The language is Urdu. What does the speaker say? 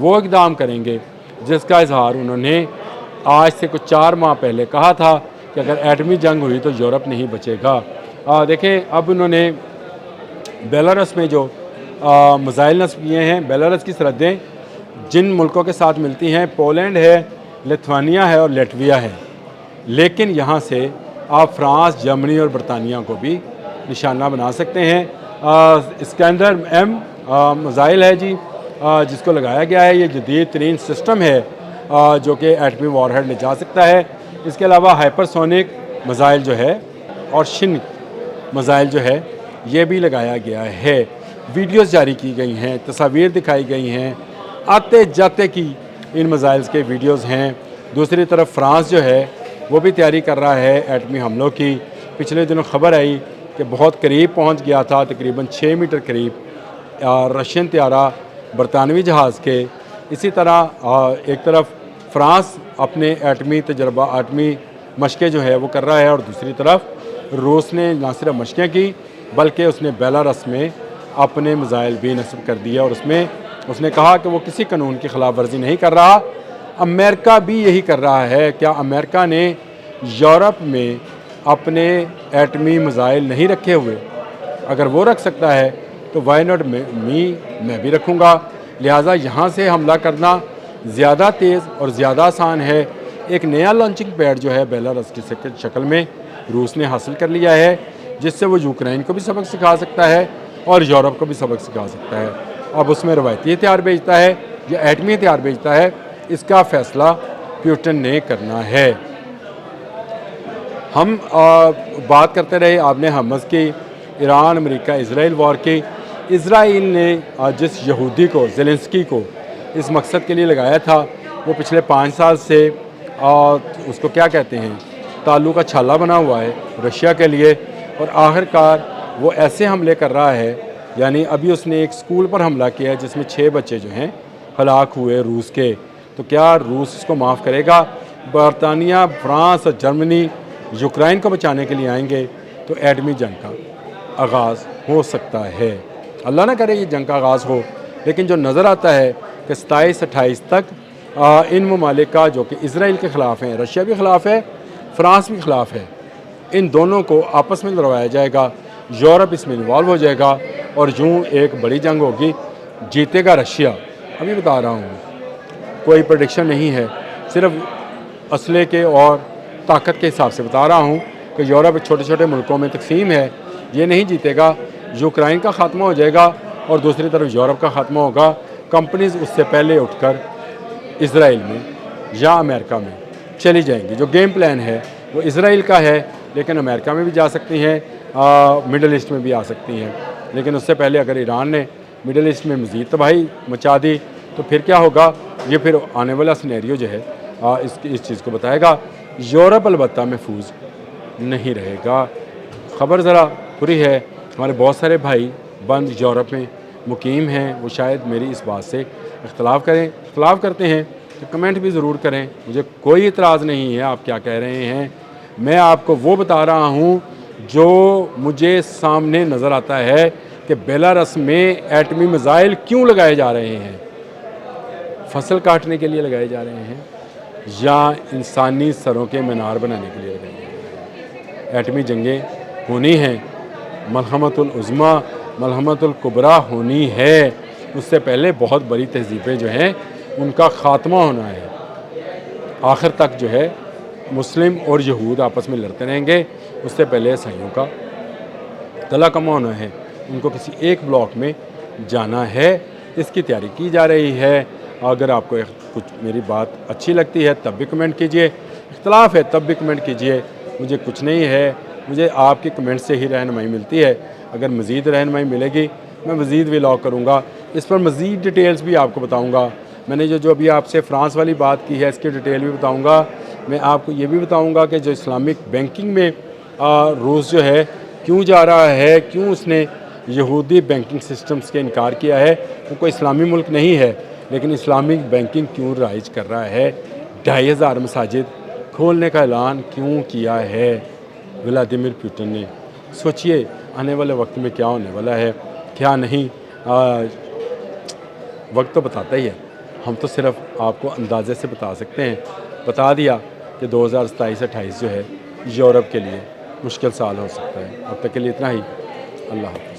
وہ اقدام کریں گے جس کا اظہار انہوں نے آج سے کچھ 4 ماہ پہلے کہا تھا کہ اگر ایٹمی جنگ ہوئی تو یورپ نہیں بچے گا۔ دیکھیں اب انہوں نے بیلاروس میں جو میزائل نصب کیے ہیں، بیلاروس کی سرحدیں جن ملکوں کے ساتھ ملتی ہیں پولینڈ ہے، لتھوانیا ہے اور لیٹویا ہے، لیکن یہاں سے آپ فرانس، جرمنی اور برطانیہ کو بھی نشانہ بنا سکتے ہیں۔ اسکینڈر ایم میزائل ہے جی، جس کو لگایا گیا ہے، یہ جدید ترین سسٹم ہے جو کہ ایٹمی وار ہیڈ لے جا سکتا ہے۔ اس کے علاوہ ہائپر سونک میزائل جو ہے اور شن میزائل جو ہے یہ بھی لگایا گیا ہے۔ ویڈیوز جاری کی گئی ہیں، تصاویر دکھائی گئی ہیں، آتے جاتے کی ان میزائلز کے ویڈیوز ہیں۔ دوسری طرف فرانس جو ہے وہ بھی تیاری کر رہا ہے ایٹمی حملوں کی۔ پچھلے دنوں خبر آئی کہ بہت قریب پہنچ گیا تھا، تقریباً 6 میٹر قریب رشین طیارہ برطانوی جہاز کے۔ اسی طرح ایک طرف فرانس اپنے ایٹمی تجربہ، ایٹمی مشقیں جو ہے وہ کر رہا ہے، اور دوسری طرف روس نے نہ صرف مشقیں کی بلکہ اس نے بیلاروس میں اپنے میزائل بھی نصب کر دیا، اور اس نے کہا کہ وہ کسی قانون کی خلاف ورزی نہیں کر رہا۔ امریکہ بھی یہی کر رہا ہے۔ کیا امریکہ نے یورپ میں اپنے ایٹمی میزائل نہیں رکھے ہوئے؟ اگر وہ رکھ سکتا ہے تو وائی ناٹ میں بھی رکھوں گا۔ لہٰذا یہاں سے حملہ کرنا زیادہ تیز اور زیادہ آسان ہے۔ ایک نیا لانچنگ پیڈ جو ہے بیلاروس کی شکل میں روس نے حاصل کر لیا ہے، جس سے وہ یوکرین کو بھی سبق سکھا سکتا ہے اور یورپ کو بھی سبق سکھا سکتا ہے۔ اب اس میں روایتی ہتھیار بھیجتا ہے یا ایٹمی ہتھیار بھیجتا ہے، اس کا فیصلہ پیوٹن نے کرنا ہے۔ ہم بات کرتے رہے، آپ نے حماس کی، ایران امریکہ اسرائیل وار کی۔ اسرائیل نے جس یہودی کو، زیلنسکی کو اس مقصد کے لیے لگایا تھا، وہ پچھلے 5 سال سے اس کو کیا کہتے ہیں، تالو کا چھالا بنا ہوا ہے رشیا کے لیے، اور آخر کار وہ ایسے حملے کر رہا ہے۔ یعنی ابھی اس نے ایک سکول پر حملہ کیا ہے جس میں 6 بچے جو ہیں ہلاک ہوئے روس کے۔ تو کیا روس اس کو معاف کرے گا؟ برطانیہ، فرانس اور جرمنی یوکرائن کو بچانے کے لیے آئیں گے تو ایٹمی جنگ کا آغاز ہو سکتا ہے۔ اللہ نہ کرے یہ جنگ کا آغاز ہو، لیکن جو نظر آتا ہے کہ 27-28 تک ان ممالک کا جو کہ اسرائیل کے خلاف ہیں، رشیا بھی خلاف ہے، فرانس بھی خلاف ہے، ان دونوں کو آپس میں لڑوایا جائے گا، یورپ اس میں انوالو ہو جائے گا، اور یوں ایک بڑی جنگ ہوگی۔ جیتے گا رشیا، ابھی بتا رہا ہوں، کوئی پریڈکشن نہیں ہے، صرف اسلحے کے اور طاقت کے حساب سے بتا رہا ہوں کہ یورپ چھوٹے چھوٹے ملکوں میں تقسیم ہے، یہ نہیں جیتے گا۔ یوکرائن کا خاتمہ ہو جائے گا اور دوسری طرف یورپ کا خاتمہ ہوگا۔ کمپنیز اس سے پہلے اٹھ کر اسرائیل میں یا امریکہ میں چلی جائیں گی۔ جو گیم پلان ہے وہ اسرائیل کا ہے، لیکن امریکہ میں بھی جا سکتی ہیں، مڈل ایسٹ میں بھی آ سکتی ہیں، لیکن اس سے پہلے اگر ایران نے مڈل ایسٹ میں مزید تباہی مچا دی تو پھر کیا ہوگا؟ یہ پھر آنے والا سینیریو جو ہے اس چیز کو بتائے گا۔ یورپ البتہ محفوظ نہیں رہے گا۔ خبر ذرا بری ہے، ہمارے بہت سارے بھائی بند یورپ میں مقیم ہیں، وہ شاید میری اس بات سے اختلاف کرتے ہیں تو کمنٹ بھی ضرور کریں، مجھے کوئی اعتراض نہیں ہے آپ کیا کہہ رہے ہیں۔ میں آپ کو وہ بتا رہا ہوں جو مجھے سامنے نظر آتا ہے کہ بیلاروس میں ایٹمی میزائل کیوں لگائے جا رہے ہیں۔ فصل کاٹنے کے لیے لگائے جا رہے ہیں یا انسانی سروں کے مینار بنانے کے لیے لگائے جا رہے ہیں؟ ایٹمی جنگیں ہونی ہیں، ملحمۃ العظمیٰ، ملحمۃ الکبریٰ ہونی ہے۔ اس سے پہلے بہت بڑی تہذیبیں جو ہیں ان کا خاتمہ ہونا ہے۔ آخر تک جو ہے مسلم اور یہود آپس میں لڑتے رہیں گے، اس سے پہلے عیسائیوں کا تلا کما ہونا ہے، ان کو کسی ایک بلاک میں جانا ہے۔ اس کی تیاری کی جا رہی ہے۔ اگر آپ کو کچھ میری بات اچھی لگتی ہے تب بھی کمنٹ کیجئے، اختلاف ہے تب بھی کمنٹ کیجئے، مجھے کچھ نہیں ہے، مجھے آپ کی کمنٹ سے ہی رہنمائی ملتی ہے۔ اگر مزید رہنمائی ملے گی میں مزید ولاگ کروں گا، اس پر مزید ڈیٹیلز بھی آپ کو بتاؤں گا۔ میں نے جو ابھی آپ سے فرانس والی بات کی ہے اس کی ڈیٹیل بھی بتاؤں گا۔ میں آپ کو یہ بھی بتاؤں گا کہ جو اسلامک بینکنگ میں روس جو ہے کیوں جا رہا ہے، کیوں اس نے یہودی بینکنگ سسٹمز کے انکار کیا ہے۔ وہ کوئی اسلامی ملک نہیں ہے، لیکن اسلامک بینکنگ کیوں رائج کر رہا ہے، 2500 مساجد کھولنے کا اعلان کیوں کیا ہے ولادیمیر پوٹن نے۔ سوچئے آنے والے وقت میں کیا ہونے والا ہے، کیا نہیں، وقت تو بتاتا ہی ہے۔ ہم تو صرف آپ کو اندازے سے بتا سکتے ہیں. بتا دیا کہ 2027-28 جو ہے یورپ کے لیے مشکل سال ہو سکتا ہے. اب تک کے لیے اتنا ہی. اللہ حافظ.